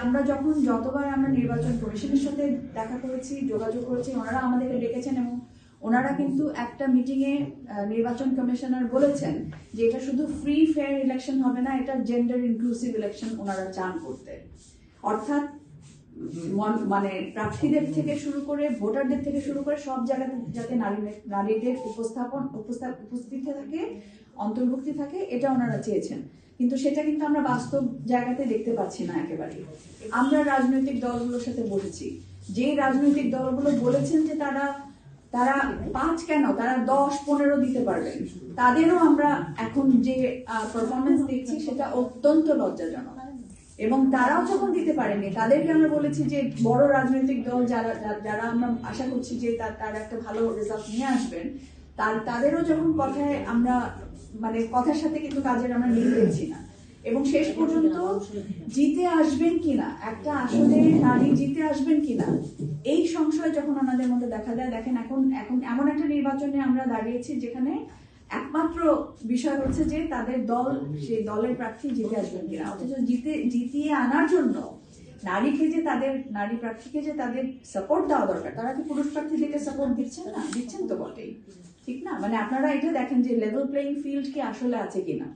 আমরা যতবার আমরা নির্বাচন কমিশনের সাথে দেখা করেছি, যোগাযোগ করেছি, ওনারা আমাদেরকে ডেকেছেন এবং ওনারা কিন্তু একটা মিটিংয়ে নির্বাচন কমিশনার বলেছেন যে এটা শুধু ফ্রি ফেয়ার ইলেকশন হবে না, এটা জেন্ডার ইনক্লুসিভ ইলেকশন ওনারা চান করতে। অর্থাৎ মানে প্রার্থীদের থেকে শুরু করে ভোটারদের থেকে শুরু করে সব জায়গাতে যাতে নারীদের উপস্থিতি থাকে, অন্তর্ভুক্তি থাকে, এটা ওনারা চেয়েছেন। কিন্তু সেটা কিন্তু আমরা বাস্তব জায়গাতে দেখতে পাচ্ছি না একেবারে। আমরা রাজনৈতিক দলগুলোর সাথে বসেছি, যে রাজনৈতিক দলগুলো বলেছেন যে তারা 5 কেন, তারা 10-15 দিতে পারবেন, তাদেরও আমরা এখন যে পারফরমেন্স দেখছি সেটা অত্যন্ত লজ্জাজনক। এবং তারাও যখন দিতে পারেনি, তাদেরকে আমরা বলেছি যে বড় রাজনৈতিক দল যারা আমরা আশা করছি যে তারা একটা ভালো রেজাল্ট নিয়ে আসবেন, তাদেরও যখন কথায় আমরা মানে কথার সাথে কিন্তু কাজের আমরা মিল পেয়েছি না। এবং শেষ পর্যন্ত জিতে আসবেন কিনা, একটা আসলে নারী জিতে আসবেন কিনা, এই সংশয় যখন ওনাদের মধ্যে দেখা দেয়। দেখেন এখন এমন একটা নির্বাচনে আমরা দাঁড়িয়েছি যেখানে একমাত্র বিষয় হচ্ছে যে তাদের দল, সেই দলের প্রার্থী জিতে আসবেন কিনা। অথচ জিতিয়ে আনার জন্য নারী প্রার্থীকে যে তাদের সাপোর্ট দেওয়া দরকার, তারা কি পুরুষ প্রার্থীদেরকে সাপোর্ট দিচ্ছেন না? দিচ্ছেন তো বটেই, ঠিক না? মানে আপনারা এটা দেখেন যে লেভেল প্লেইং ফিল্ড কি আসলে আছে কিনা।